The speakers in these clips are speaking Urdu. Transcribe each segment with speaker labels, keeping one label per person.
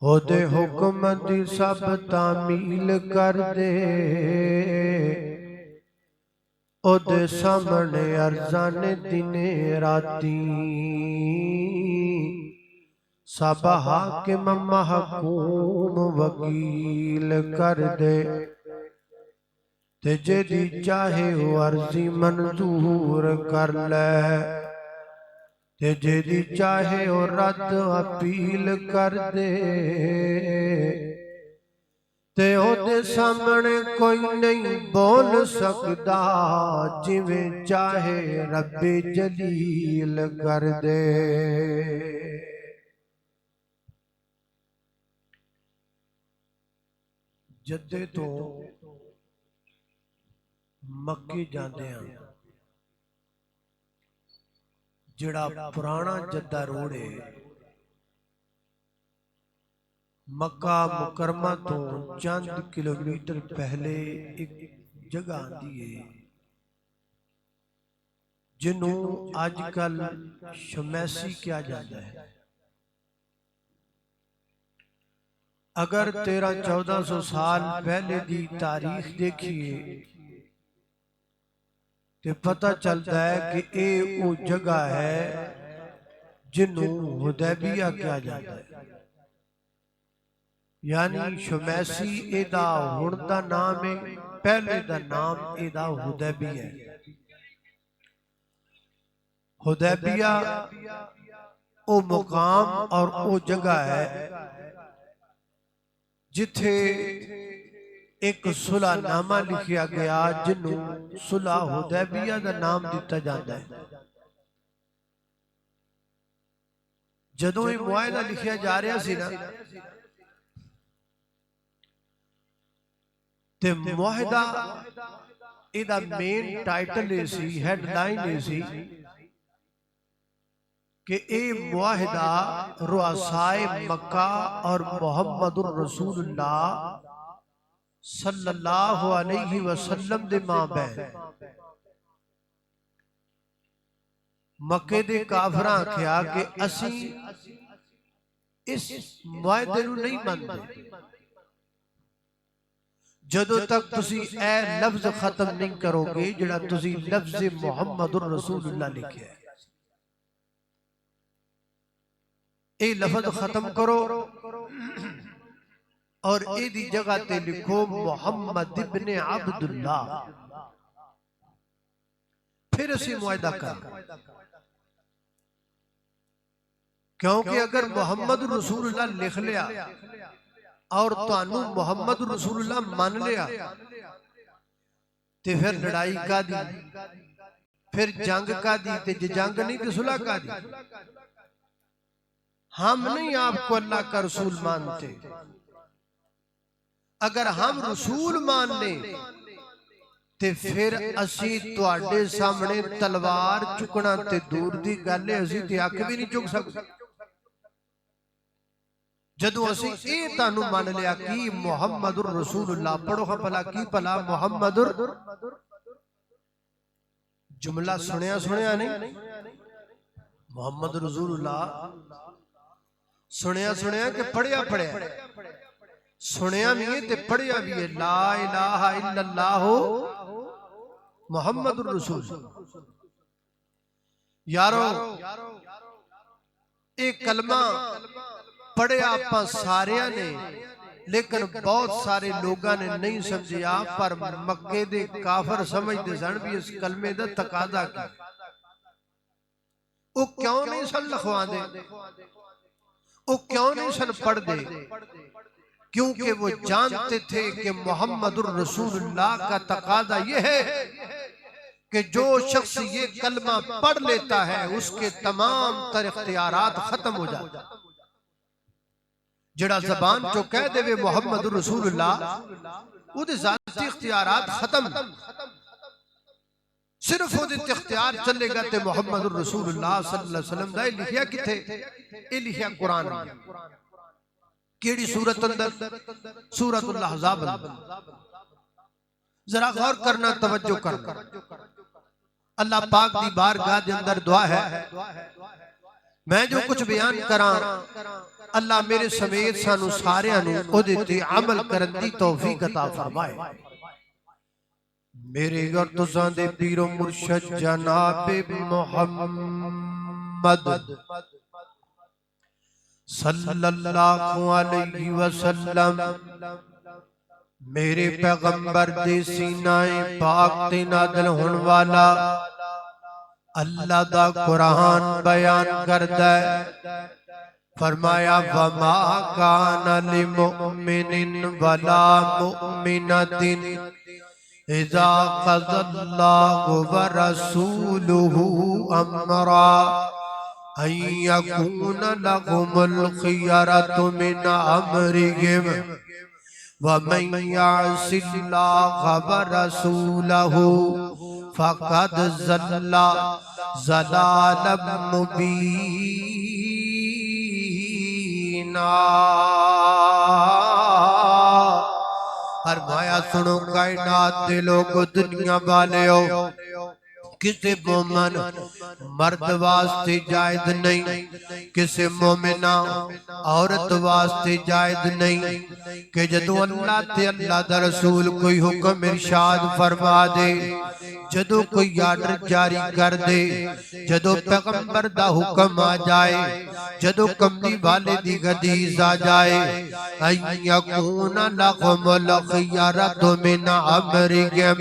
Speaker 1: ਉਹਦੇ ਹੁਕਮ ਦੀ ਸਭ ਤਾਮੀਲ ਕਰਦੇ, ਉਹਦੇ ਸਾਹਮਣੇ ਅਰਜ਼ਾਂ ਨੇ ਦਿਨੇ ਰਾਤੀ। ਸਭ ਹਾਕਿਮ ਮਹਕੂਮ ਵਕੀਲ ਕਰਦੇ, ਤੇ ਜਿਹਦੀ ਚਾਹੇ ਉਹ ਅਰਜ਼ੀ ਮਨਜ਼ੂਰ ਕਰ ਲੈ, ਤੇ ਜਿਹਦੀ ਚਾਹੇ ਉਹ ਰੱਦ ਅਪੀਲ ਕਰ ਦੇ। ਤੇ ਉਹਦੇ ਸਾਹਮਣੇ ਕੋਈ ਨਹੀਂ ਬੋਲ ਸਕਦਾ, ਜਿਵੇਂ ਚਾਹੇ ਰੱਬੇ ਜਲੀਲ ਕਰ ਦੇ। ਜੱਦੇ ਤੋਂ ਮੱਕੇ ਜਾਂਦੇ ਹਾਂ, ਜਿਹੜਾ ਪੁਰਾਣਾ ਜੱਦਾ ਰੋਡ ਹੈ, ਮੱਕਾ ਮੁਕਰਮਾ ਤੋਂ ਚੰਦ ਕਿਲੋਮੀਟਰ ਪਹਿਲੇ ਇੱਕ ਜਗ੍ਹਾ ਆਂਦੀ ਹੈ ਜਿਹਨੂੰ ਅੱਜ ਕੱਲ ਸ਼ਮੈਸੀ ਕਿਹਾ ਜਾਂਦਾ ਹੈ। اگر 1300-1400 سال پہلے دی تاریخ دیکھیے تو پتہ چلتا ہے کہ اے وہ جگہ ہے جنہوں حدیبیہ کیا جاتا ہے، یعنی شمیسی اے دا ہندا نام ہے، پہلے دا نام اے دا حدیبیہ ہے۔ حدیبیہ وہ مقام اور وہ جگہ ہے جتھے ایک صلح نامہ لکھیا گیا جنہوں صلح حدیبیہ دا نام دیتا جاتا ہے۔ جدوں یہ معاہدہ لکھیا جا رہا سی نا، تے معاہدہ ایدہ مین ٹائٹل ہے سی، ہیڈ لائن ہے سی کہ اے معاہدہ رؤسائے مکہ اور محمد الرسول اللہ صلی اللہ علیہ وسلم دے مابین مکے دے کافراں کیا کہ اسی اس معاہدے نو نہیں مانتے جدو تک تسی اے لفظ ختم نہیں کرو گے جڑا تسی لفظ محمد الرسول اللہ لکھے ہے، اے لفظ ختم کرو اور اے دی جگہ تے لکھو محمد ابن عبداللہ، پھر اسی معاہدہ کر۔ کیونکہ اگر محمد رسول اللہ لکھ لیا اور توانو محمد رسول اللہ مان لیا تے پھر لڑائی کا دی، پھر جنگ کا دی، تے جنگ نہیں تے صلح کا دی۔ ہم نہیں آپ کو اللہ کا رسول مانتے، اگر ہم رسول ماننے تے پھر اسی تواڈے سامنے تلوار چکنا تے دور دی گلے اسی تے آکے بھی نہیں چک سکتے۔ جدو اسی اے تانو مان لیا کی محمد الرسول اللہ، پڑھو ہاں پلا کی پلا محمد جملہ سنیا نہیں، محمد رسول اللہ سنیا کہ پڑھیا سنیا بھی ہے تے پڑھیا بھی ہے، لا الہ الا اللہ محمد الرسول۔ یارو ایک کلمہ پڑھیا آپاں ساریاں نے، لیکن بہت سارے لوگاں نے نہیں سمجھیا، پر مکے دے کافر سمجھ دے سن بھی اس کلمے دا تقاضا کی۔ وہ کیوں نہیں سن لکھوان دے، وہ کیوں نہیں سن پڑھ دے؟ کیونکہ وہ جانتے تھے کہ محمد الرسول اللہ کا تقاضا یہ ہے کہ جو شخص یہ کلمہ پڑھ لیتا ہے اس کے تمام تر اختیارات ختم ہو جاتے ہیں۔ جڑا زبان جو کہہ دے وے محمد الرسول اللہ، وہ دے ذاتی اختیارات ختم، صرف وہ دے اختیار چلے گا تے محمد الرسول اللہ صلی اللہ علیہ وسلم دا یہ لکھیا کتھے؟ یہ لکھیا قرآن میں۔ کیڑی سورت اندر؟ سورت الاحزاب اندر۔ ذرا غور کرنا، توجہ کرنا۔ اللہ پاک دی بارگاہ دے اندر دعا ہے، میں جو کچھ بیان کراں اللہ میرے سمیت سانو ساریاں نوں اودے تے عمل کرن دی توفیق عطا فرمائے۔ میرے اور تساں دے پیر و مرشد جناب محمد صلی اللہ علیہ وسلم میرے پیغمبر دے سینہ پاک تے نازل ہون والا اللہ دا قرآن بیان کردا ہے۔ فرمایا وَمَا كَانَ لِمُؤْمِنٍ وَلَا مُؤْمِنَةٍ إِذَا قَضَى اللَّهُ وَرَسُولُهُ أَمْرًا أَن يَكُونَ لَهُمُ الْخِيَرَةُ مِنْ أَمْرِهِمْ وَمَن يَعْصِ اللَّهَ وَرَسُولَهُ فَقَدْ ضَلَّ ضَلَالًا مُبِينًا۔ فرمایا سنو کائنات دے لوگ دنیا والے ہو، کسی مومن مرد واسطے جائز نہیں، کسی مومنہ عورت واسطے جائز نہیں کہ جدو اللہ تے اللہ دا رسول کوئی حکم ارشاد فرما دے، جدو کوئی آرڈر جاری کر دے، جدو پیغمبر دا حکم آ جائے، جدو کملی والے دی حدیث آ جائے، اَن یکون لَهُمُ الْخِيَرَةُ مِنْ أَمْرِهِمْ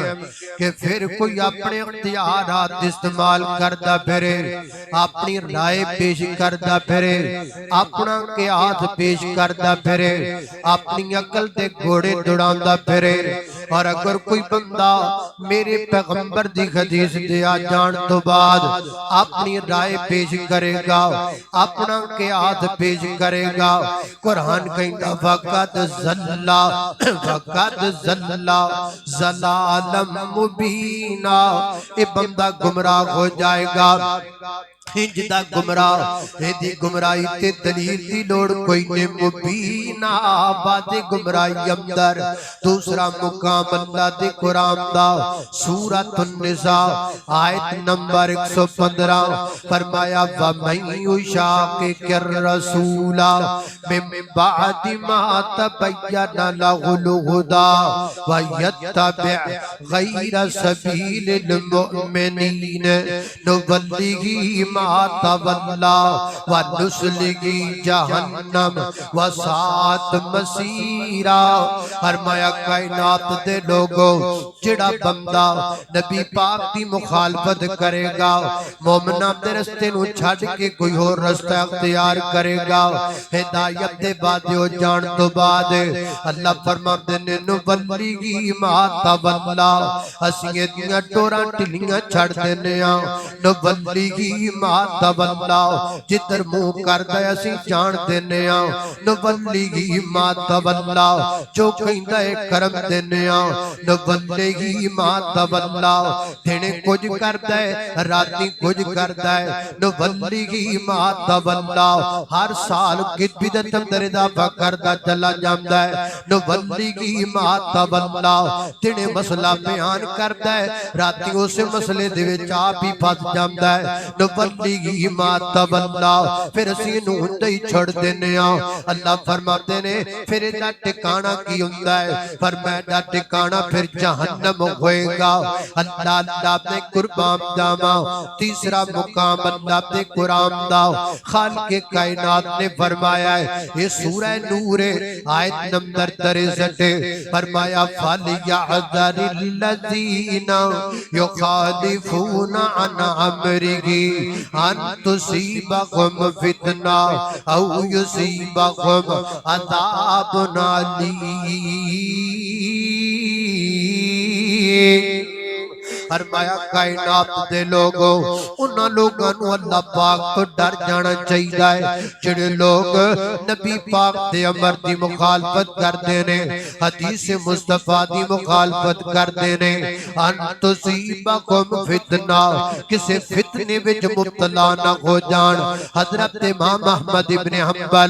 Speaker 1: کہ پھر کوئی اپنے اختیارات استعمال کردہ پھرے، اپنی رائے پیش کردہ پھرے، اپنا قیاس پیش کردہ پھرے، اپنی عقل دے گھوڑے دوڑاندہ پھرے۔ اور اگر کوئی بندہ میرے پیغمبر دی حدیث دیا جان تو بعد اپنی رائے پیش کرے گا، اپنا قیاس پیش کرے گا، قرآن کہندہ وَقَدْ ضَلَّ ضَلَالًا مُبِينًا، اے بندہ گمراہ ہو جائے گا۔ جدا گمراہ دی گمراہی تے دلیل دی لوڑ کوئی نے مبینہ آباد گمراہی اندر۔ دوسرا مقام اللہ دے قرآن دا سورۃ النساء آیت نمبر 115 فرمایا وَمَن يُشَاقِقِ الرَّسُولَ مِن بَعْدِ مَا تَبَيَّنَ لَهُ الْهُدَى وَيَتَّبِعْ غَيْرَ سَبِيلِ الْمُؤْمِنِينَ نُوَلِّهِ مَا تَوَلَّى وَنُصْلِهِ جَهَنَّمَ وَسَاءَتْ مَصِيرًا۔ فرمایا کائنات دے لوگوں جڑا بندہ نبی پاک دی مخالفت کرے گا، مومنہ دے رستے نو چھڑ کے کوئی اور رستہ اختیار کرے گا، ہدایت دے بعد ہو جان تو بعد اللہ فرماتے نے نُوَلِّهِ مَا تَوَلَّى اسیے دیاں ٹوراں ٹلیاں چھڑ دینے ہاں، نُوَلِّهِ مَا تَوَلَّى جدر منہ کردہ اسی جان دینے ہاں، نُوَلِّهِ مَا تَوَلَّى جو کہندہ کرم دینے ہاں، نُوَلِّهِ مَا تَوَلَّى دینے کچھ کردہ ہے راتی کچھ کردہ ہے، نُوَلِّهِ مَا تَوَلَّى ہر سال کت بدت اندر اضافہ کردہ چلا جامدہ ہے، نُوَلِّهِ مَا تَوَلَّى دینے مسئلہ بیان کردہ ہے راتی اسے مسئلے دیوے چاپ ہی پھاس جامدہ ہے، نُوَلِّهِ مَا تَوَلَّى پھر اسی نوندہ ہی چھوڑ دینے ہاں۔ اللہ فرماتے نے پھر ایدہ ٹکانہ کی ہوندہ ہے، فرمائدہ ٹکانہ پھر جہنم ہوئے گا۔ اللہ اپنے قربان داما تیسرا مقام اللہ اپنے قرآن دا خالق کائنات نے فرمایا ہے، یہ سورہ نور آیت نمبر 63 فرمایا فَلْيَحْذَرِ الَّذِينَ يُخَالِفُونَ عَنْ أَمْرِهِ أَن تُصِيبَهُمْ فِتْنَةٌ أَوْ يُصِيبَهُمْ عَذَابٌ أَلِيمٌ۔ فرمایا کائنات دے لوگوں انہاں لوگاں نو اللہ پاک تو ڈر جانا چاہیے ہے جڑے لوگ نبی پاک دے امر دی مخالفت کردے نے، حدیث مصطفیٰ دی مخالفت کردے نے، ان تصیبکم فتنہ کسے فتنے وچ مبتلا نہ ہو جان۔ حضرت امام احمد ابن حنبل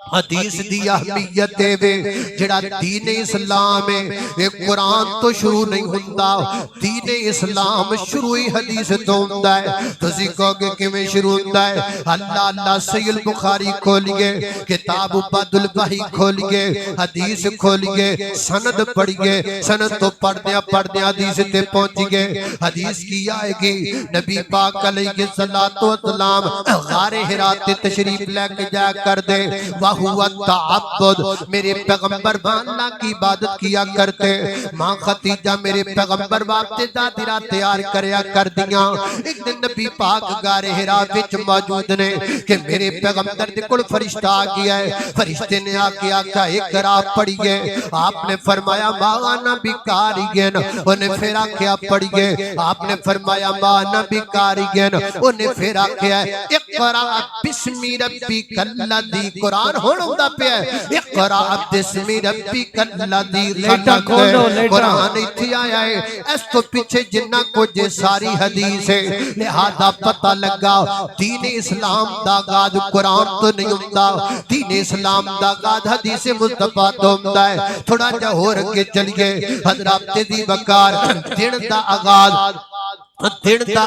Speaker 1: حدیث دی اہمیت دے جڑا دین اسلام ہے یہ قرآن تو شروع نہیں ہوندا دین اسلام شروع ہی حدیث تو ہوندا ہے تسی کہو گے کیویں شروع ہوندا ہے اللہ صحیح البخاری کھولیے کتاب عبد البحی کھولیے حدیث کھولیے سند پڑھیے سند تو پڑھدیا حدیث تے پہنچیے حدیث کی آئے گی نبی پاک علیہ الصلوۃ والسلام غار حرا تے تشریف لے کے جا کر دے وَهُوَ التَّعَبُّدُ میرے پیغمبر اللہ کی عبادت کیا کرتے ماں خدیجہ میرے پیغمبر واسطے دادرہ تیار کریا کر دیاں ایک دن نبی پاک غار حرا وچ موجود نے کہ میرے پیغمبر دے کول فرشتہ آ گیا ہے فرشتے نے آ کے آقا اقرا پڑھیے آپ نے فرمایا ماں نبی کاریگن انہیں پھر آکیا پڑھیے آپ نے فرمایا ماں نبی کاریگن انہیں پھر آکیا اقرا بسم ربک الذی قرآن ہونا پہ ہے اقرا بسم ربک الذی خلق قرآن اتھی آیا ہے اس تو پیچھے جنہ کو جے ساری حدیث ہے لہذا پتہ لگا دین اسلام دا آغاز قرآن تو نہیں ہوتا دین اسلام دا آغاز حدیث مصطفیٰ تو ہوتا ہے تھوڑا جا ہو رکھے چلیے حضرات دی وقار دن دا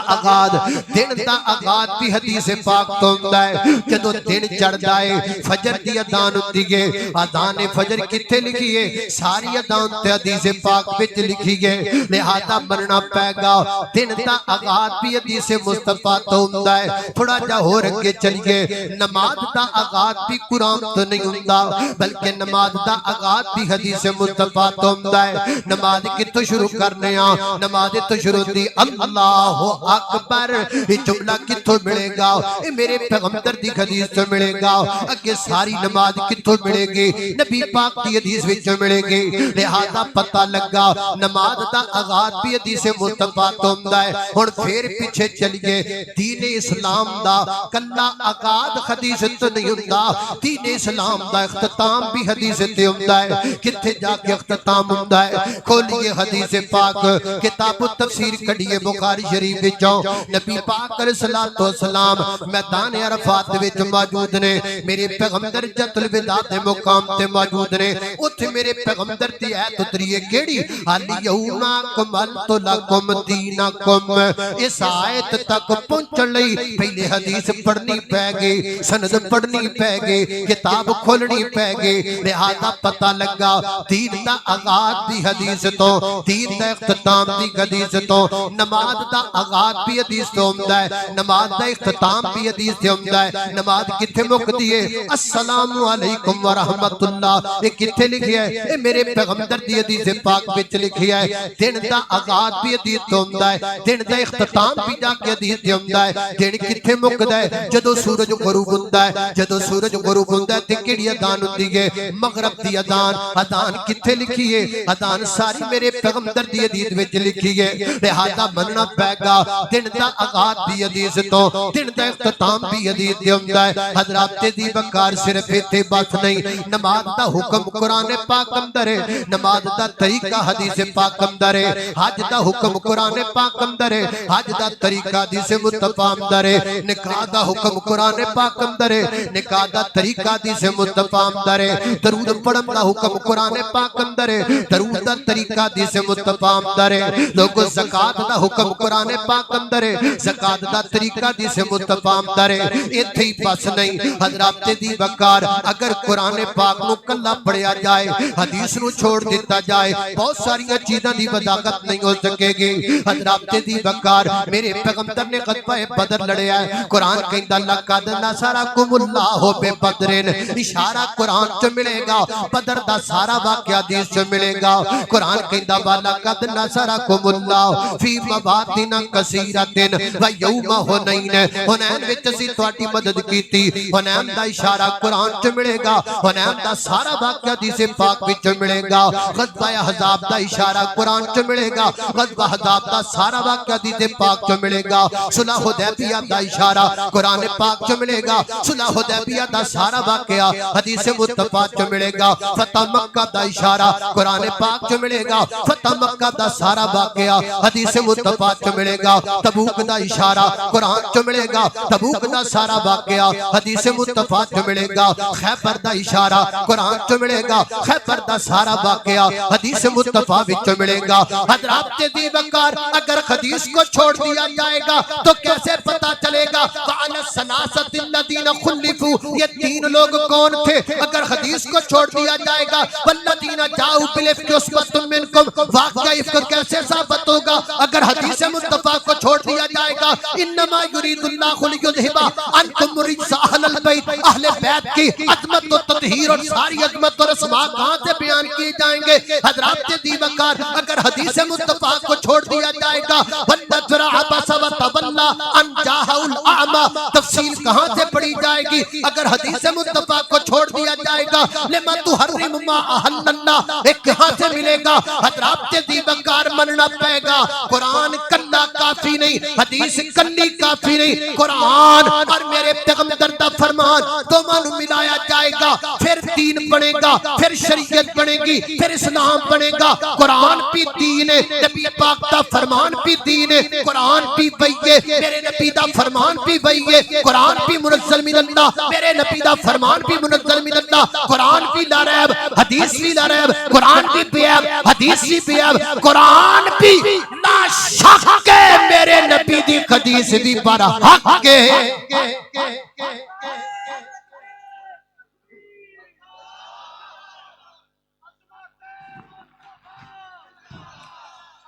Speaker 1: آغاز دن دا آغاز بھی حدیث پاک تو ہوتا ہے جدو دن چڑھ جائے فجر دی ادان ہوتی ہے ادان فجر کتھے لکھی ہے ساری ادان تے حدیث پاک وچ لکھی ہے لہذا مرنا پے گا دن دا آغاز بھی حدیث مصطفیٰ تو ہوتا ہے تھوڑا جا ہو رکھے چلیے نماز دا آغاز بھی قرآن تو نہیں ہوتا بلکہ نماز دا آغاز بھی حدیث مصطفیٰ تو ہوتا ہے نماز کتھوں شروع کرنے ہاں نماز تو شروع دی اللہ اکبر یہ جملہ کتھوں ملے گا یہ میرے پیغمبر دی حدیث تو ملے گا اگے ساری نماز کتھوں ملے گی نبی پاک دی حدیث وچ ملے گی لہذا پتہ لگا نماز دا آغاز بھی حدیث مصطفیٰ تو ہوندا ہے ہن پھر پیچھے چلیے دین اسلام دا کلا آغاز حدیث تو نہیں ہوندا دین اسلام دا اختتام بھی حدیث تے ہوندا ہے کتھے جا کے اختتام ہوندا ہے کھولیے حدیث پاک کتاب التفسیر کڈھیے بخاری شریف وچوں نبی پاک علیہ الصلوۃ والسلام میدان عرفات وچ موجود نے میرے پیغمبر جت الوداع دے مقام تے موجود نے اوتھے میرے پیغمبر دی ایت اتری ہے کیڑی الیوم اکملت لکم دینکم اس آیت تک پہنچن لئی پہلے حدیث پڑھنی پے گی سند پڑھنی پے گی کتاب کھولنی پے گی لہذا پتہ لگا دین دا آغاز دی حدیث تو دین دا اختتام دی حدیث تو نماز دا آغاز بھی حدیث سے ہوندہ ہے نماز دا اختتام بھی حدیث سے ہوندہ ہے نماز کتھے مقدی ہے السلام علیکم ورحمت اللہ یہ کتھے لکھی ہے یہ میرے پیغمبر دی حدیث پاک بچ لکھی ہے دن دا آغاز بھی حدیث سے ہوندہ ہے دن دا اختتام بھی جا کے حدیث سے ہوندہ ہے دن کتھے مقدہ ہے جدو سورج غروب ہوندہ ہے جدو سورج غروب ہوندہ ہے تکیڑی ادان ہوندی ہے مغرب دی ادان کتھے لکھی ہے ادان ساری میرے پیغمبر دی حدیث بچ لکھی ہے لہذا مننا پے گا دن دا آغاز بھی حدیث تو دن دا اختتام بھی حدیث دے ہوندہ ہے حضرات دی بکار صرف تے بات نہیں نماز دا حکم قرآن پاک اندر ہے نماز دا طریقہ حدیث پاک اندر ہے حج دا حکم قرآن پاک اندر ہے حج دا طریقہ حدیث مصطفیٰ اندر ہے نکاح دا حکم قرآن پاک اندر ہے نکاح دا طریقہ حدیث مصطفیٰ اندر ہے درود پڑھن دا حکم قرآن پاک اندر ہے درود دا طریقہ حدیث مصطفیٰ اندر ہے لوگوں زکاة دا حکم قرآن پاک اندر ہے زکاة دا طریقہ دیسے مصطفیٰ اندر ہے اتھے ہی بس نہیں حضرات دی وقار اگر قرآن پاک نو کلا پڑھیا جائے حدیث نو چھوڑ دیتا جائے بہت ساری چیزاں دی بداغت نہیں ہو سکے گی حضرات دی وقار میرے پیغمبر نے غزوہ بدر لڑیا ہے قرآن کہندا لقد نصرکم اللہ ببدر اشارہ قرآن چ ملے گا بدر دا سارا واقعہ حدیث چ ملے گا قرآن کہندا لقد نصرکم اللہ فی مواطن کثیرۃ و یوم حنین حنین وچ اسی تہاڈی مدد کیتی حنین دا اشارہ قرآن چ ملے گا حنین دا سارا واقعہ حدیث پاک وچ ملے گا غزوہ احزاب دا اشارہ قرآن چ ملے گا غزوہ احزاب دا سارا واقعہ حدیث پاک چ ملے گا صلح حدیبیہ دا اشارہ قرآن پاک چ ملے گا صلح حدیبیہ دا سارا واقعہ حدیث مصطفیٰ چ ملے گا فتح مکہ دا اشارہ قرآن پاک چ ملے گا فتح مکہ دا سارا واقعہ حدیث مصطفیٰ چ ملے گا تبوک دا اشارہ قرآن چ ملے گا تبوک دا سارا واقعہ حدیث مصطفیٰ چ ملے گا خیبر دا اشارہ قرآن چ ملے گا خیبر دا سارا واقعہ حدیث مصطفیٰ وچ ملے گا حضرات دی وقار اگر حدیث کو چھوڑ دیا جائے گا تو کیسے پتا چلے گا وعلى الثلاثة الذين خلفوا یہ تین لوگ کون تھے اگر حدیث کو چھوڑ دیا جائے گا والذین جاؤوا بالافک عصبة منکم واقعہ افک کیسے ثابت ہوگا اگر حدیث مصطفیٰ کو چھوڑ دیا جائے گا انما یرید اللہ لیذھب عنکم الرجس اہل البیت اہل بیت کی عظمت و تطہیر اور ساری عظمت اور اسماء کہاں سے بیان کیے جائیں گے حضرات دی وقار اگر حدیث مصطفیٰ کو چھوڑ دیا جائے گا والنذر عبس وتولى ان جاءه الاعمى تفصیل کہاں سے پڑھی جائے گی اگر حدیث مصطفیٰ کو چھوڑ دیا جائے گا لما تحرم ما احل اللہ ایک کہاں سے ملے گا حضرات دی وقار مننا پائے گا قرآن کلا کافی نہیں حدیث کلی کافی نہیں قرآن اور میرے پیغمبر دا فرمان دونوں ملایا جائے گا پھر دین بنے گا پھر شریعت بنے گی پھر اسلام بنے گا قرآن بھی دین ہے نبی پاک دا فرمان بھی دین ہے قرآن بھی وحی ہے میرے نبی دا فرمان بھی وحی ہے قرآن بھی منزل من اللہ میرے نبی دا فرمان بھی منزل من اللہ قرآن بھی لا ریب حدیث بھی لا ریب قرآن بھی بے عیب حدیث بھی بے عیب قرآن بھی لا شک ہے میرے نبی دی حدیث بھی پر حق ہے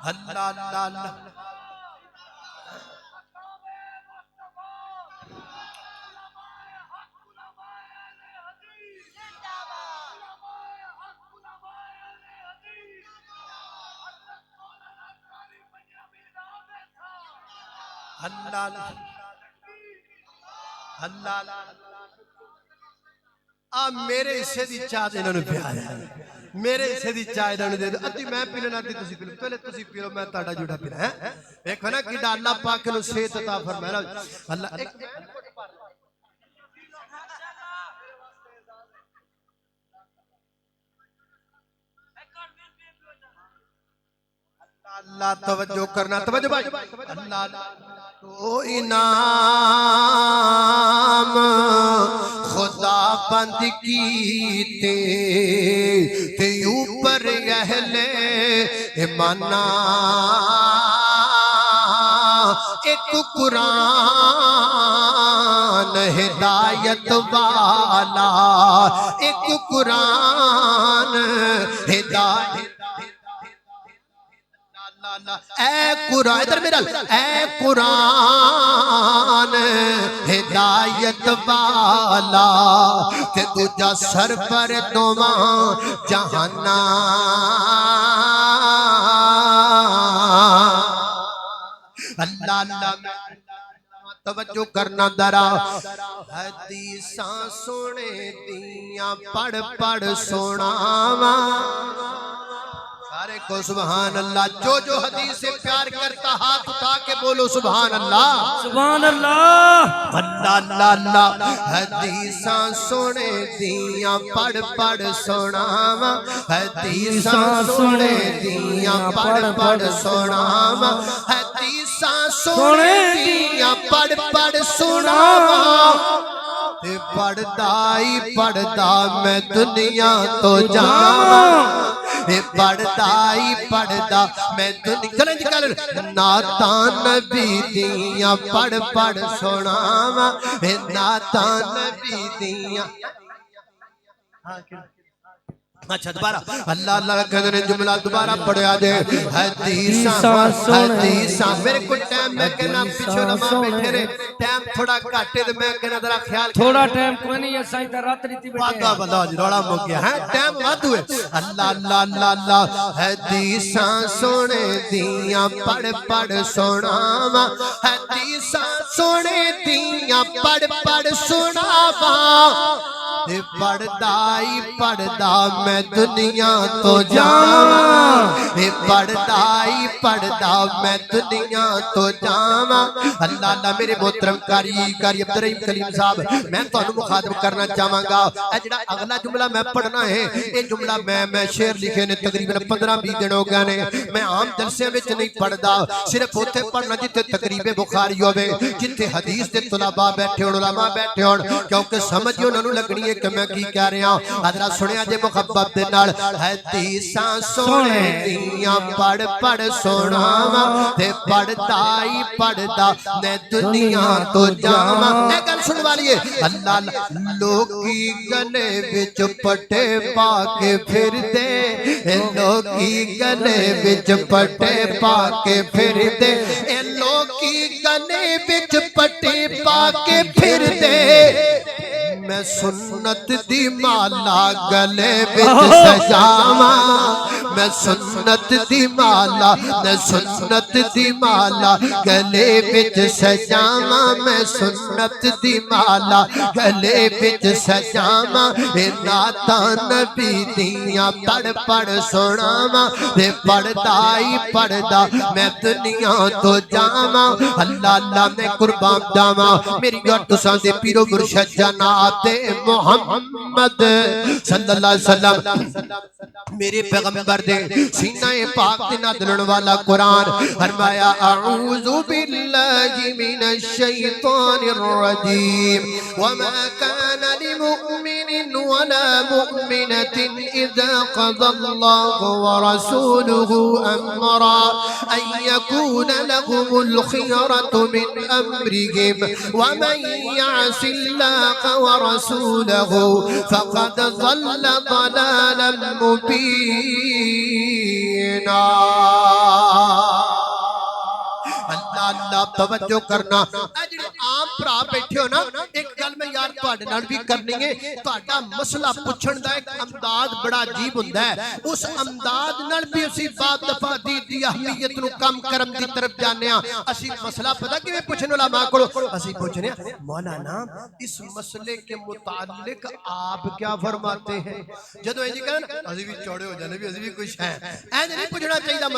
Speaker 1: اللہ اللہ اللہ اللہ اللہ میرے حصے دی چاہ انہوں نے پیار ہے میرے حصے دی چاہ انہوں نے دے دو ادھی میں پی لینا تسی پی لو پہلے تسی پی لو میں تاڑا جوڑا پی رہا ہے ایک ہونا کہ اللہ پاک نے صحت عطا فرمایا اللہ اللہ توجہ کرنا توجہ بھائی اللہ تو انعام خدا بند کیتے تے اوپر اہل ایمانا ایک قرآن ہدایت والا ایک قرآن ہدایت اے قرآن ادھر میرا اے قرآن ہدایت والا تے دوجا سرور دوواں جہانا اللہ اللہ توجہ کرنا درا حدیثاں سنے دیاں پڑھ پڑھ سناواں سارے کو سبحان اللہ جو حدیث سے پیار کرتا ہاتھ اٹھا کے بولو سبحان اللہ
Speaker 2: سبحان اللہ
Speaker 1: اللہ اللہ حدیثاں سنے دیاں پڑھ پڑھ سناواں حدیثاں سنے دیاں پڑھ پڑھ سناواں حدیثاں سنے دیاں پڑھ پڑھ سناواں پڑھدا میں دنیا تو جاواں پڑھدا میں دنیا نعتاں نبی دیاں پڑھ پڑھ سناواں نعتاں نبی دیاں اچھا دوبارہ اللہ اللہ کہتے ہیں جملہ دوبارہ پڑھا دے حدیثاں میرے کو ٹائم میں کہنا پیچھو نماں بیٹھے رہے ٹائم تھوڑا کاٹے دے میں کہنا ذرا خیال
Speaker 2: تھوڑا ٹائم کوئی نہیں ایسا ہی رات ریتی بیٹھے
Speaker 1: ہیں بندہ روڑا مو گیا ہے ٹائم وعد ہوئے اللہ اللہ اللہ اللہ حدیثاں سنے دیاں پڑھ پڑھ سناواں حدیثاں سنے دیاں پڑھ پڑھ سناواں تے پڑھدا ہی پڑھدا میں دنیا تو جاواں تے پڑھدا ہی پڑھدا میں دنیا تو جاواں اللہ اللہ میرے محترم قاری عبدالرحیم کلیم صاحب میں تانوں مخاطب کرنا چاہواں گا اے جڑا اگلا جملہ میں پڑھنا ہے یہ جملہ میں شعر لکھے نے تقریباً 15-20 دن ہو گئے نے میں عام جلسے وچ نہیں پڑھدا صرف اوتھے پڑھنا جتھے تقریب بخاری ہوے جتھے حدیث دے طلباء بیٹھے ہون علماء بیٹھے ہون کیونکہ سمجھ انہاں نوں لگنی ہے کہ میں کی کہہ رہا ہوں حضرات سنیا جے محبت دے نال حدیثاں سنے دیاں پڑھ پڑھ سناواں تے پڑھدا ہی پڑھدا میں دنیا تو جاواں اے گل سن والیے اللہ لوکی گلے وچ پٹے پا کے پھر دے لوکی گلے وچ پٹے پا کے پھر دے اے لوکی گلے وچ پٹے پا کے پھر دے میں سنت دی مالا گلے وچ سجاواں میں سنت دی مالا میں سنت دی مالا گلے وچ سجاواں میں سنت دی مالا گلے وچ سجاواں اے نعتاں نبی دیاں پڑھ پڑھ سناواں تے پڑھدا ہی پڑھدا میں دنیا تو جاواں اللہ اللہ میں قربان جاواں میری گل تساں دے پیرو مرشد جناب محمد صلی اللہ علیہ وسلم میرے پیغمبر دے سینہ پاک دے نازلن والا قرآن فرمایا اعوذ باللہ من الشیطان الرجیم وما كان لمؤمن ولا مؤمنة اذا قضى الله ورسوله امرا ان يكون لهم الخيرة من امرهم ومن يعص الله ورسوله فقد ضل ضلالا مبينا اللہ توجہ کرنا اجڑے عام بھرا بیٹھے ہو نا ایک گل میں یار تواڈے نال بھی کرنی ہے تواڈا مسئلہ پوچھن دا ایک انداز بڑا عجیب ہوندا ہے اس انداز نال بھی اسی بات دفعہ دی اہمیت نو کم کرم دی طرف جانے ہاں اسی مسئلہ پتہ کیویں پوچھن علماء کولو اسی پوچھنے مولانا اس مسئلے کے متعلق آپ کیا فرماتے ہیں جدوں اے جی کہن اسی بھی چوڑے ہو جانے بھی اسی بھی کچھ ہیں اے نہیں پوچھنا چاہیے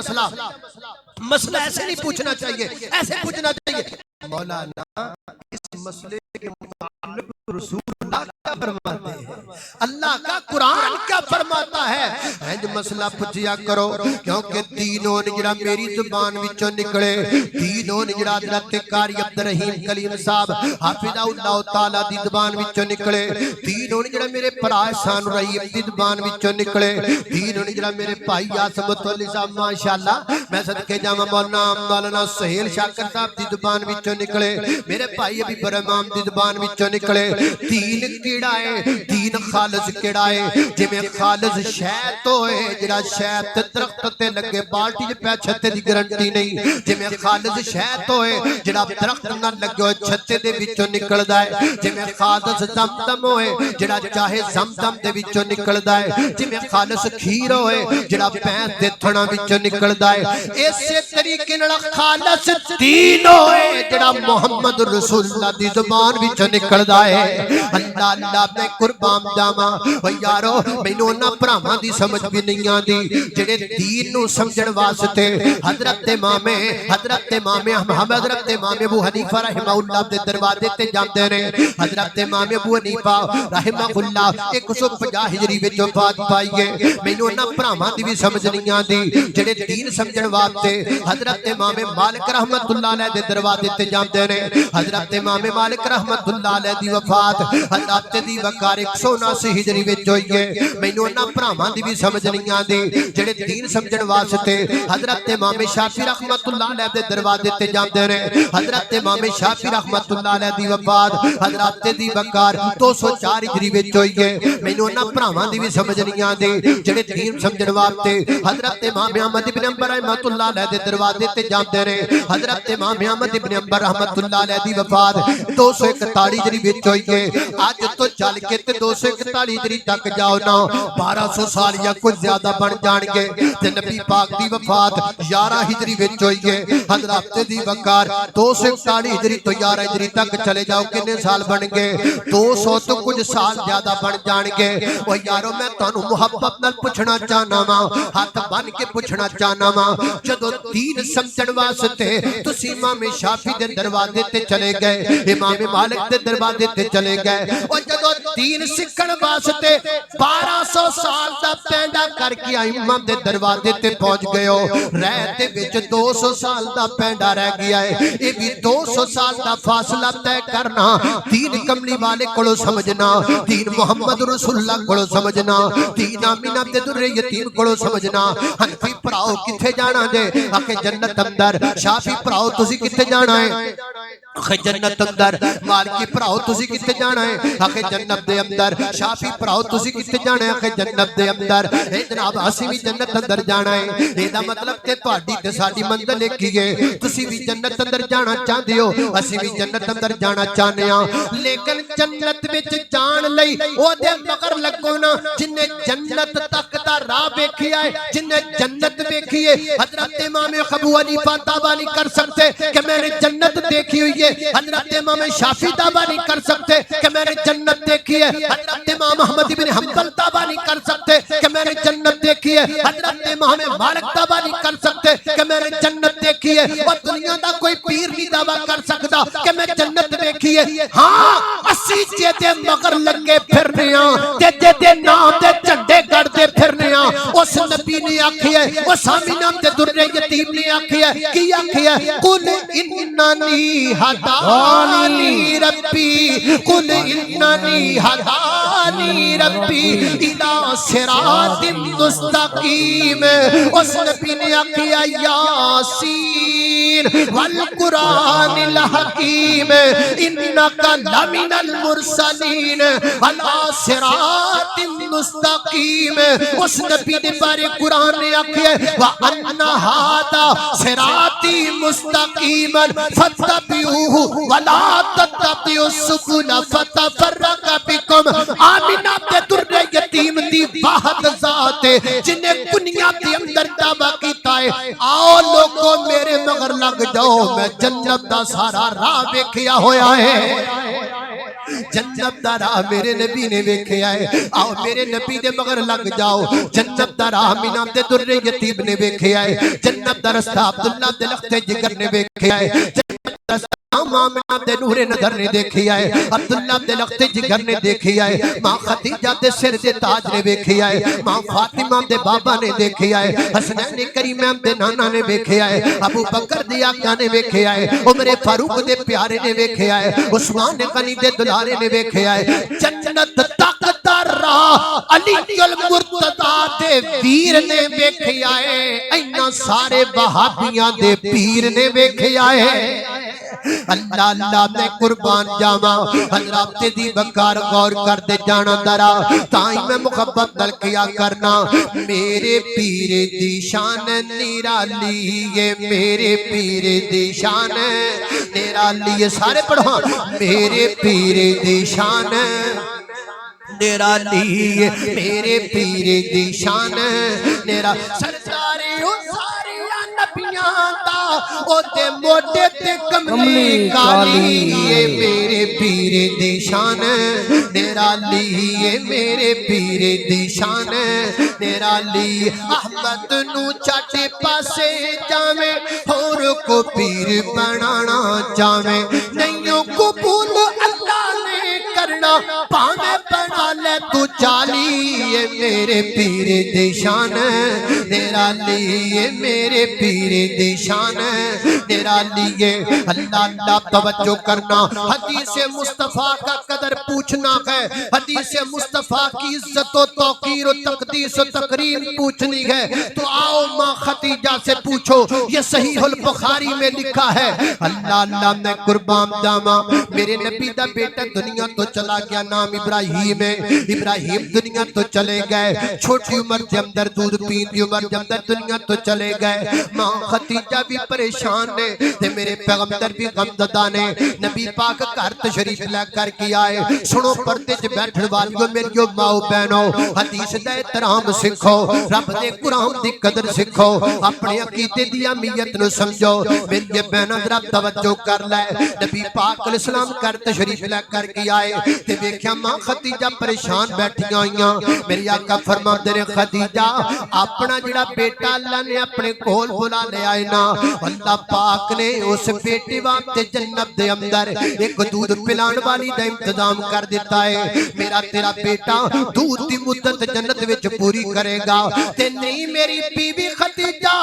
Speaker 1: مسئلہ ایسے نہیں پوچھنا چاہیے ایسے پوچھنا چاہیے مولانا اس مسئلے کے متعلق رسول اللہ کیا فرماتے ہیں اللہ کا قرآن کیا فرماتا ہے جو مسئلہ پوچھیا کرو کیونکہ دینوں نے جڑا میری زبان وچوں نکلے دینوں نے جڑا حضرت قاری عبدالرحیم کلیم صاحب حافظہ اللہ تعالی دی زبان وچوں نکلے دینوں نے جڑا میرے پڑھا احسان رحیم دی زبان وچوں نکلے دینوں نے جڑا میرے بھائی عاصمت علی صاحب ماشاءاللہ میں صدقے جاواں مولانا سہیل شاکر صاحب دی زبان وچوں نکلے میرے بھائی ابھی برمام دی زبان وچوں نکلے دین کیڑا ہے دین خالص کیڑا ہے جویں خالص شہد ہوئے جڑا شہد درخت تے لگے بالٹی وچ پیا چھتے دی گارنٹی نہیں جویں خالص شہد ہوئے جڑا درخت نہ لگے ہوئے چھتے دے وچوں نکلدا ہے جویں خالص زمزم ہوئے جڑا چاہے زمزم دے وچوں نکلدا ہے جویں خالص کھیر ہوئے جڑا بھینس دے تھڑاں وچوں نکلدا ہے اسی طریقے نال خالص دین ہوئے جڑا محمد رسول اللہ دی زبان وچوں نکلدا ہے اللہ اللہ میں قربان جاواں او یارو مینوں انہاں بھراواں دی سمجھ بھی نہیں آندی جڑے دین نو سمجھن واسطے حضرت امام ابو حنیفہ رحمہ اللہ دے دروازے تے جاندے نے حضرت امام ابو حنیفہ رحمہ اللہ 150 ہجری وچ وفات پائی ہے مینوں انہاں بھراواں دی بھی سمجھ نہیں آندی جڑے دین سمجھن واسطے حضرت امام مالک رحمت اللہ علیہ دے دروازے تے جاندے نے حضرت امام مالک رحمت اللہ علیہ دی وفات حضرت دی وقار 179 ہجری وچ ہوئی ہے مینوں انہاں بھراواں دی بھی سمجھ نہیں آندی جڑے دین سمجھن واسطے حضرت امام شافعی رحمت اللہ علیہ دے دروازے تے جاندے نے حضرت امام شافعی رحمت اللہ علیہ دی وفات حضرت دی وقار 204 ہجری وچ ہوئی ہے مینوں انہاں بھراواں دی بھی سمجھ نہیں آندی جڑے دین سمجھن واسطے حضرت امام احمد ابن حنبل رحمت اللہ علیہ دے دروازے تے جاندے نے حضرت امام احمد ابن حنبل رحمت اللہ علیہ دی وفات 241 ہجری وچ ہوئی ہے آج تو چل کے 241 ہجری تک جاؤ نا 1200 سال یا کچھ زیادہ بن جان گے تے نبی پاک دی وفات 11 ہجری وچ ہوئی ہے حضرت دی وقار 241 ہجری تو 11 ہجری تک چلے جاؤ کنے سال بن گے 200 تو کچھ سال زیادہ بن جان گے او یارو میں تانوں محبت نال پوچھنا چاہنا وا ہاتھ بن کے پوچھنا چاہنا وا جدوں دین سمجھن واسطے تسی امام شافعی دے دروازے تے چلے گئے امام مالک دے دروازے تے چلے گئے او جدوں دین سکھن واسطے 1200 سال دا پینڈا کر کے امام دے دروازے تے پہنچ گئے ہو رہتے وچ 200 سال دا پینڈا رہ گیا ہے یہ بھی 200 سال دا فاصلہ طے کرنا دین کملی والے کولو سمجھنا دین محمد رسول اللہ کولو سمجھنا دین آمینہ تے در یتیم کولو سمجھنا حنفی پراؤ کتھے جانا دے آکے جنت اندر شافی پراؤ تسی کتھے جانا ہے آکے جنت اندر مالکی پراؤ تسی کتھے جانا ہے آکے جنت دے اندر شافی پراؤ تسی کتھے جانا ہے آکے جنت دے اندر اے جناب اسی بھی جنت اندر جانا ہے اے دا مطلب تے تہاڈی تے ساڈی منزل ایک ہی ہے تسی بھی جنت اندر جانا چاہندے ہو اسی بھی جنت اندر جانا چاہنے ہاں لیکن جنت وچ جان لئی او دے مگر لگو نا جن نے جنت تک دا راہ ویکھیا ہے جن نے جنت ویکھی ہے حضرت امام ابو حنیفہ دعویٰ نہیں کر سکتے کہ میں نے جنت دیکھی ہوئی ہے حضرت امام شافعی دعویٰ نہیں کر سکتے کہ میں نے جنت دیکھی ہے حضرت امام احمد بن حنبل دعویٰ نہیں کر سکتے کہ میں نے جنت دیکھی ہے حضرت امام مالک دعویٰ نہیں کر سکتے کہ میں نے جنت دیکھی ہے اور دنیا دا کوئی پیر نہیں دعویٰ کر سکتا کہ میں جنت دیکھی ہے ہاں اسی جیدے مگر لگے پھرنے ہاں جیدے نام دے جھنڈے گڑ دے پھرنے ہاں اس نبی نے آکھی ہے اس آمینہ دے در یتیم نے آکھی ہے کی آکھی ہے قل اننی ہدانی ربی قل اننی ہدانی ربی الى صراط مستقیم اس نبی نے آکھی ہے یاسین والقرآن الحکیم انکا لمن المرسلین علی صراط مستقیم اس نبی نے بارے قرآن نے آکھی ہے وَأَنَّ هَذَا صِرَاطِي مُسْتَقِيمًا فَاتَّبِعُوهُ وَلَا تَتَّبِعُوا السُّبُلَ فَتَفَرَّقَ بِكُمْ آمینہ دے در یتیم دی واحد ذات ہے جنہیں دنیا کے اندر دعویٰ کیتا ہے آؤ لوگوں میرے مگر لگ جاؤ میں جنت دا سارا راہ ویکھیا ہویا ہے جنت دا راہ میرے نبی نے ویکھیا ہے آؤ میرے نبی دے مگر لگ جاؤ جنت دا راہ آمینہ دے در یتیم نے ویکھیا ہے جنت دا رستہ عبداللہ دے لخت جگر نے ویکھیا ہے جنت دا رستہ آمینہ دے نور نظر نے دیکھیا ہے عبداللہ دے لخت جگر نے دیکھیا ہے ماں خدیجہ دے سر دے تاج نے ویکھیا ہے ماں فاطمہ دے بابا نے دیکھیا ہے حسنین کریم دے نانا نے ویکھیا ہے ابو بکر دے آقا نے ویکھیا ہے عمر فاروق دے پیارے نے ویکھیا ہے عثمان غنی دے دلارے نے ویکھیا ہے جنت تک دا راہ علی المرتضیٰ دے ویر نے ویکھیا ہے اینا سارے وہابیاں دے پیر نے ویکھیا ہے اللہ اللہ میں قربان جاواں حضرات دی بکار غور کر دے جانا درا تائیں میں محبت دل کیا کرنا میرے پیر دی شان نرالی یہ میرے پیر دی شان نرالی یہ سارے پڑھو میرے پیر دی شان نرالی میرے پیر دی شان نرا سرکاری ساری نبیاں دا او تے موٹے تے کملی کالی یہ میرے پیر دی شان نرالی یہ میرے پیر دی شان نرالی احمد نو چاٹے پاسے جاویں اور کو پیر بنانا چاہویں نئیوں قبول اللہ نے کرنا پاویں بنا لے تو چالی یہ میرے پیر دی شان نرالی یہ میرے پیر دی شان نرالی یہ اللہ اللہ توجہ کرنا حدیث مصطفیٰ کا قدر پوچھنا ہے حدیث مصطفیٰ کی عزت و توقیر و تقدیس و تکریم پوچھنی ہے تو آؤ ماں خدیجہ سے پوچھو یہ صحیح البخاری میں لکھا ہے اللہ اللہ میں قربان جاواں میرے نبی دا بیٹا دنیا تو چلا گیا نام ابراہیم ہے ابراہیم دنیا تو چلے گئے، چھوٹی عمر کے اندر دودھ پین دی عمر کے اندر دنیا تو چلے گئے، ماں خدیجہ بھی پریشان نے تے میرے پیغمبر بھی غمزدہ نے۔ نبی پاک گھر تشریف لے کر کے آئے، سنو پردے چ بیٹھن والیو میریو ماؤ بہنو، حدیث دا احترام سکھو، رب دے قرآن دی قدر سکھو، اپنے عقیدے دی اہمیت نو سمجھو۔ میری بہناں ذرا توجہ کر لے، نبی پاک علیہ السلام گھر تشریف لے کر کے آئے تے ویکھیا ماں خدیجہ پریشان بیٹھیاں ہوئیاں۔ میری آقا فرماندے نے خدیجہ اپنا جڑا بیٹا اللہ نے اپنے کول بلا لے آئے نا، اللہ پاک نے اس بیٹے واسطے جنت دے اندر ایک دودھ پلان والی دا انتظام کر دیتا ہے۔ میرا تیرا بیٹا دودھ دی مدت جنت وچ پوری کرے گا تے نہیں میری بیوی خدیجہ،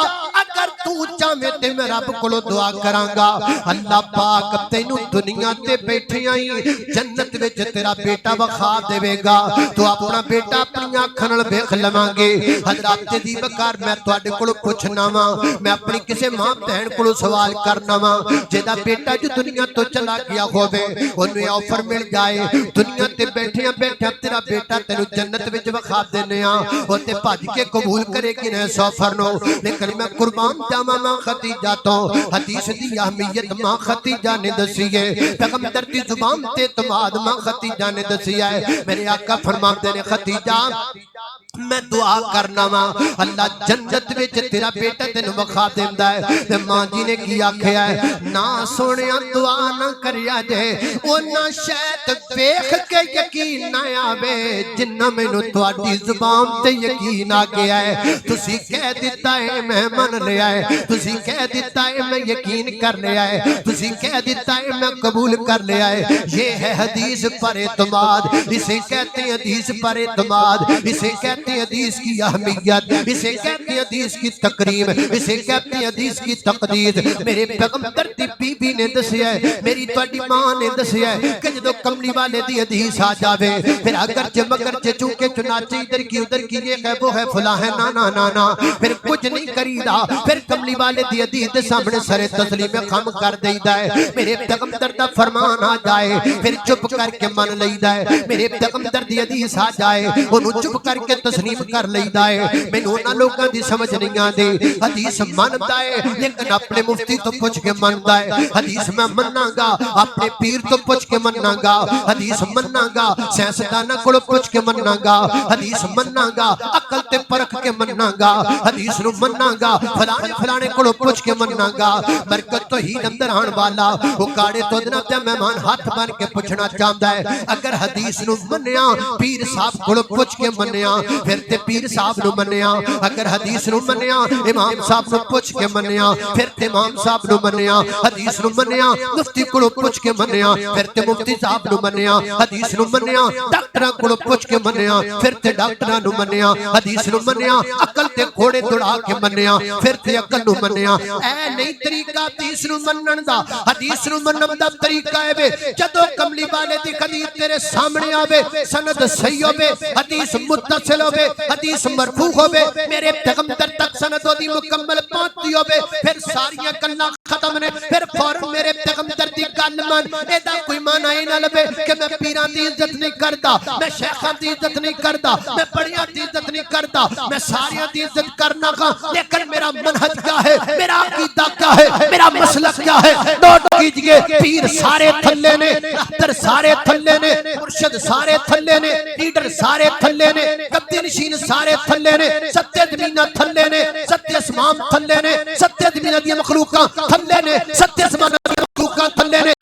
Speaker 1: اگر تو چاہے تے میں رب کولو دعا کراں گا اللہ پاک تینوں دنیا تے بیٹھے آئی جنت وچ تیرا بیٹا وکھا دے گا، تو اپنا بیٹا اپنی آنکھاں نال ویکھ لواں گے۔ حضرات دی بکار میں تواڈے کولو پوچھنا وا، میں اپنی کسے ماں بہن کولو سوال کرنا وا، جیدا بیٹا جو دنیا تو چلا گیا ہووے اونوں آفر مل جائے دنیا تے بیٹھیاں بیٹھا تیرا بیٹا تینوں جنت وچ وکھا دینے آ، او تے بھج کے قبول کرے گی نہ اس آفر نو۔ لیکن میں قربان جاواں ماں خدیجہ تو، حدیث دی اہمیت ماں خدیجہ نے دسی ہے، پیغمبر دی زبان تے اعتماد ماں خدیجہ نے دسی ہے۔ میرے آقا فرماتے نے خدیجہ میں دعا کرنا وا اللہ جنت وچ تیرا بیٹا تینوں وکھا دیندا ہے۔ تے ماں جی نے کی آکھیا ہے نہ سونیا دعا نہ کریا جے اوناں شاید ویکھ کے یقین نہ آوے جنہ مینوں تواڈی زبان تے یقین آ گیا ہے۔ تسی کہہ دتا ہے میں من لیا ہے، تسی کہہ دتا ہے میں یقین کر لیا ہے، تسی کہہ دتا ہے میں قبول کر لیا ہے۔ یہ ہے حدیث پر اعتماد، اسے کہتے ہیں حدیث پر اعتماد، اسے کہتے ہیں حدیث کی اہمیت، اسے کہتے ہیں حدیث کی تکریم، اسے کہتے ہیں حدیث کی تقدیر۔ میرے پیغمبر دی بی بی نے دسیا ہے، میری تواڈی ماں نے دسیا ہے کہ جدو کملی والے دی حدیث آ جاوے پھر اگرچہ مگرچہ چونکہ چنانچہ ادھر کی یہ ہے وہ ہے فلاں ہے نا نا نا نا پھر کچھ نہیں کریدا، پھر کملی والے دی حدیث سامنے سر تسلیم خم کر دیدا ہے۔ میرے پیغمبر دا فرمان آ جائے پھر چپ کر کے من لیدا ہے، میرے پیغمبر دی حدیث آ جائے انہوں چپ کر کے تسلیم کر لیدا ہے۔ مینوں انہاں لوکاں دی سمجھ نہیں آندی، حدیث مندا ہے لیکن اپنے مفتی تو پوچھ کے مندا ہے، حدیث میں مناں گا اپنے پیر تو پوچھ کے مناں گا، حدیث مناں گا سائنسداناں کولوں پوچھ کے مناں گا، حدیث مناں گا عقل تے پرکھ کے مناں گا، حدیث نو مناں گا فلانے کولوں پوچھ کے مناں گا۔ برکت تو ہی اندر آن والا وہ کاڑے تو دنا تے مہمان ہاتھ بن کے پوچھنا چاہندا ہے، اگر حدیث نو منیا پیر صاحب کولوں پوچھ کے منیا پھر تے پیر صاحب نو منیا، اگر حدیث نو منیا امام صاحب نو پوچھ کے منیا پھر تے امام صاحب نو منیا، حدیث نو منیا مفتی کولوں پوچھ کے منیا پھر تے مفتی صاحب نو منیا، حدیث نو منیا ڈاکٹراں کولوں پوچھ کے منیا پھر تے ڈاکٹراں نو منیا، حدیث نو منیا عقل تے گھوڑے دوڑا کے منیا پھر تے عقل نو منیا۔ اے نہیں طریقہ حدیث نو منن دا، حدیث نو منن دا طریقہ ہے بے جدو کملی والے دی حدیث تیرے سامنے آوے سند صحیح ہوے، حدیث متصل ہوے، حدیث مرفوع ہوے، میرے پیغمبر تک سند دی مکمل پہنچتی ہوے، پھر ساریاں گلاں ختم نے، پھر فوراً میرے پیغمبر دی گل من۔ ایدا کوئی معنی ہی نہ لبے کہ میں پیراں دی عزت نہیں کردا، میں شیخاں دی عزت نہیں کردا، میں بڑیاں دی عزت نہیں کردا، میں ساریاں دی عزت کرنا گا، لیکن میرا منہج کیا ہے، میرا عقیدہ کیا ہے، میرا مسلک کیا ہے۔ نوٹ کیجئے پیر سارے تھلے نے، رہبر سارے تھلے نے، مرشد سارے تھلے نے، لیڈر سارے تھلے نے، قبضہ نشین سارے تھلے نے، ستیہ زمینہ تھلے نے، ستیہ اسمام تھلے نے، ستیہ زمینہ دی مخلوقاں تھلے نے، ستیہ اسمان دی مخلوقاں تھلے نے۔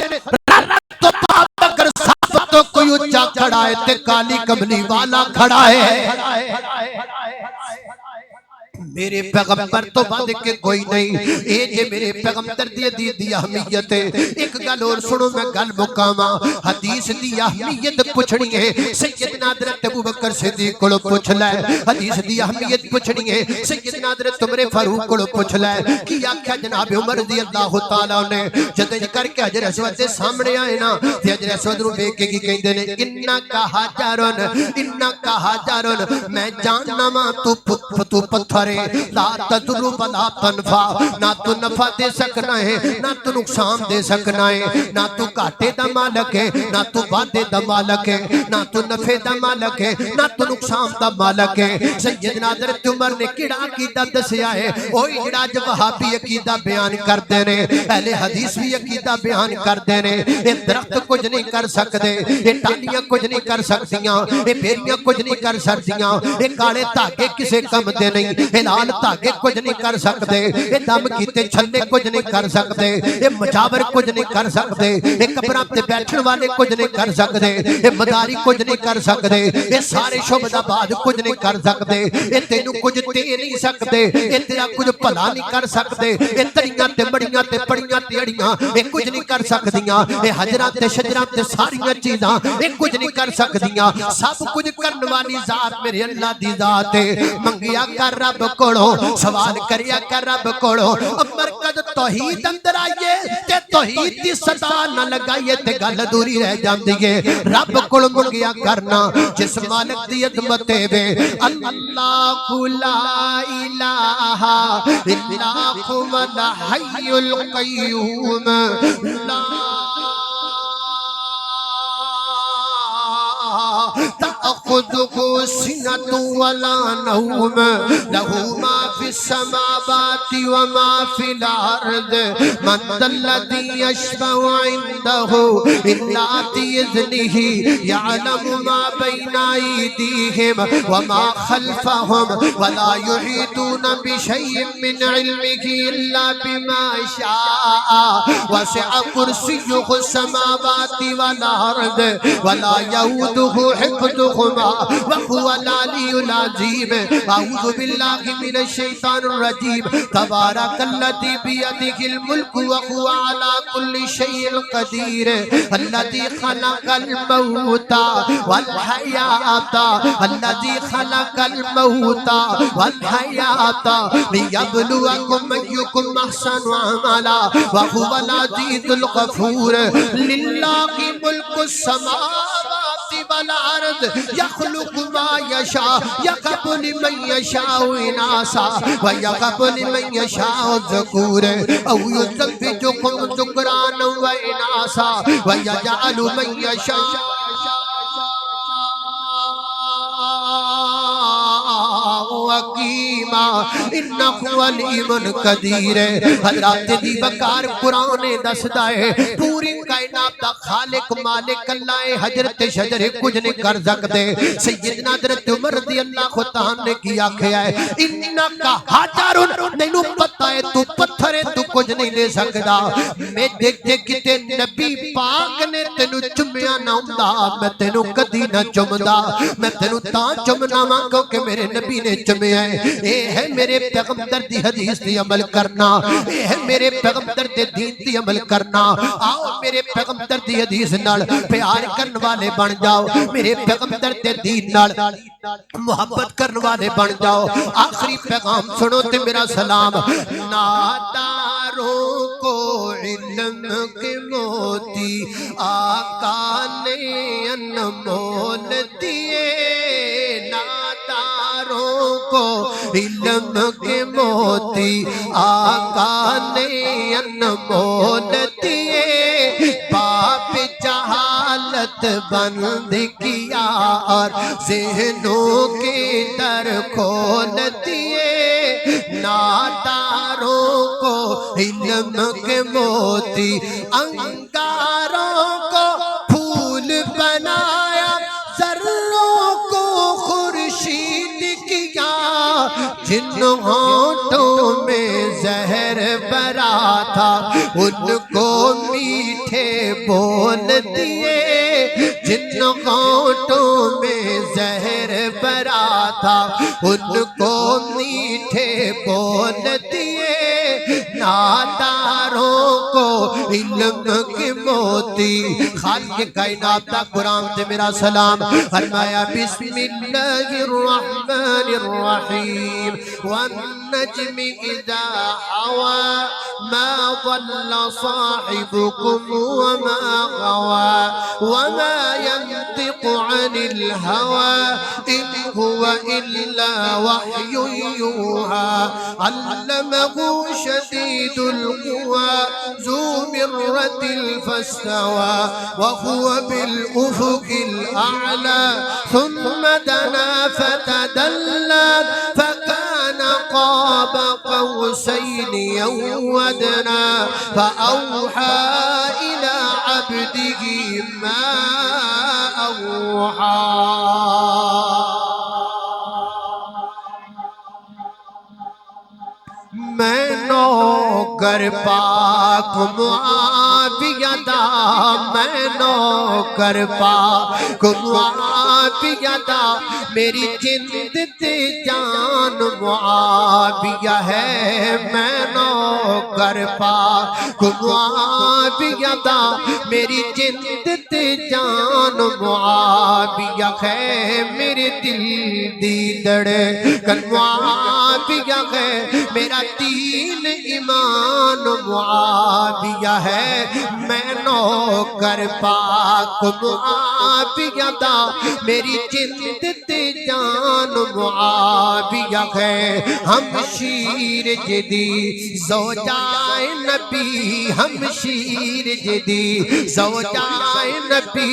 Speaker 1: تو پاپ اگر صاف تو کوئی اچھا کھڑا ہے تے کالی کملی والا کھڑا ہے۔ میرے پیغمبر تو بعد کے کوئی نہیں، اے جے میرے پیغمبر دی اہمیت ہے۔ ایک گل اور سنو میں گل مکاواں، حدیث دی اہمیت پوچھنی ہے سیدنا حضرت ابوبکر صدیق کولوں پوچھ لے، حدیث دی اہمیت پوچھنی ہے سیدنا حضرت عمر فاروق کولوں پوچھ لے۔ کی آکھیا جناب عمر رضی اللہ تعالیٰ نے جدوں کر کے حجر اسود دے سامنے آئے نا تے حجر اسود نوں ویکھ کے کی کہندے نے انکا حجرن انکا حجرن، میں جاننا وا تو پتھر ہے، لا تضر ولا تنفع، نہ تو نفع دے سکنا ہے نہ تو نقصان دے سکنا ہے، نہ تو گھاٹے دا مالک ہے نہ تو وعدے دا مالک ہے، نہ تو نفع دا مالک ہے نہ تو نقصان دا مالک ہے۔ سیدنا حضرت عمر نے کیڑا عقیدہ دسیا ہے، وہی جڑا جو وہابی عقیدہ بیان کرتے نے، اہل حدیث بھی عقیدہ بیان کرتے نے۔ یہ درخت کچھ نہیں کر سکتے، یہ ٹالیاں کچھ نہیں کر سکتیاں، یہ بیریاں کچھ نہیں کر سکتیاں، یہ کالے دھاگے کسے کم دے نہیں، یہ لال دھاگے کچھ نہیں کر سکتے، یہ دم کیتے چھلے کچھ نہیں کر سکتے، یہ مجاور کچھ نہیں کر سکتے، یہ قبراں تے بیٹھن والے کچھ نہیں کر سکتے، یہ مداری کچھ نہیں کر سکتے، یہ سارے شعبہ باز کچھ نہیں کر سکتے، یہ تینوں کچھ دے نہیں سکتے، یہ تیرا کچھ بھلا نہیں کر سکتے، یہ تڑیاں تے بڑیاں تے پڑیاں تے اڑیاں یہ کچھ نہیں کر سکدیاں، یہ حجراں تے شجراں تے ساریاں چیزاں یہ کچھ نہیں کر سکدیاں، سب کچھ کرن والی ذات میرے اللہ دی ذات ہے۔ منگیا کر رب کولوں، سوال کریا کر رب کولوں، مرکز توحید اندر آئیے تے توحید دی صدا نہ لگائیے تے گل ادھوری رہ جاندی ہے۔ رب کول منگیا کرنا جس مالک دی عظمت ہے، اللہ لا الہ الا هو الحی القیوم لا تأخذه سنة ولا نوم له ما في السماوات وما في الأرض من ذا الذي يشفع عنده إلا بإذنه يعلم ما بين أيديهم وما خلفهم ولا يحيطون بشيء من علمه إلا بما شاء وسع كرسيه السماوات والأرض ولا يؤوده حفظهما وهو العلي العظيم۔ أعوذ بالله من الشيطان الرجيم۔ تبارك الذي بيده الملك وهو على كل شيء قدير، الذي خلق الموت والحياة، الذي خلق الموت والحياة ليبلوكم أيكم أحسن عملا وهو العزيز الغفور۔ لله ملك السماوات والأرض يخلق ما يشاء يهب لمن يشاء إناثا ويهب لمن يشاء الذكور أو يزوجكم ذكرانا وإناثا ويجعل من يشاء حکیما انہ علیم قدیر۔ حضرات دی بکار قرآن دسدا ہے پوری کائنات دا خالق مالک اللہ ہے، حجرت شجر کچھ نہیں کر سکتے۔ سیدنا حضرت عمر رضی اللہ تعالیٰ نے کیا کہا ہے انکا حجر، نینو پتہ ہے تو پتھر ہے تو کچھ نہیں لے سکتا۔ میں دیکھتے کتے نبی پاک نے تینو چمیا نہ ہوندا میں تینو کدی نہ چمدا، میں تینو تاں چمنا ماں کیونکہ میرے نبی نے چمیا ہے۔ اے ہے میرے پیغمبر دی حدیث دی عمل کرنا، اے ہے میرے پیغمبر دی دین دی عمل کرنا۔ آؤ میرے پیغمبر دی حدیث نال پیار کرن والے بن جاؤ، میرے پیغمبر دی دین نال محبت کرن والے بن جاؤ۔ آخری پیغام سنو تے میرا سلام۔ ناداروں کو علم کے موتی آقا نے انمول دیے، ناداروں کو علم کے موتی آقا نے انمول دیے، پاپ جہالت بند کیا اور ذہنوں کے در کھول دیے، ناداروں کو علم کے موتی انگاروں کو پھول بنایا، ذروں کو خورشید کیا، جن ہونٹوں میں زہر بھرا تھا ان کو میٹھے بول دیے، جن ہونٹوں میں زہر بھرا تھا ان کو میٹھے بول دیے، ناداروں کو علم کے موتی۔ خالق کائنات کا قرآن سے میرا سلام۔ فرمایا بسم اللہ الرحمن الرحیم والنجم اذا ہوا ما ضل صاحبكم وما غوا وما ينطق عن الهوى إن هو إلا وحي يوحى علمه شديد القوى ذو مرة فاستوى وهو بالأفق الأعلى ثم دنا فتدلى فكان قاب قوسين أو أدنى فأوحى إلى عبده ما أوحى. میں نوکر پاک معاویہ دا میں نوکر پاک معاویہ دا میری جند تے جان معاویہ ہے میں نوکر پاک معاویہ دا میری جند تے جان معاویہ ہے میرے دل دی دھڑکن معاویہ ہے میرا دین ایمان معاویہ ہے میں نوکر پاک معاویہ دا میری جند تے جان معاویہ ہے ہم شیر جدی زوجائے نبی ہم شیر جدی زوجائے نبی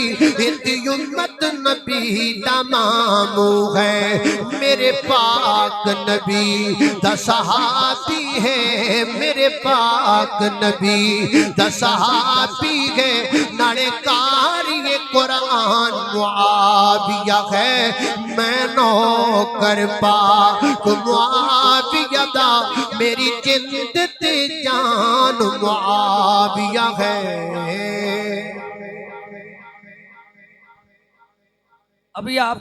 Speaker 1: اتنی امت نبی تمام ہے میرے پاک نبی دا صحابی ہے میرے پاک نبی دا صحابی ہے نڑے کاری قرآن معاویہ ہے میں نوکر پاک معاویہ دا میری جند تے جان معاویہ ہے.
Speaker 2: ابھی آپ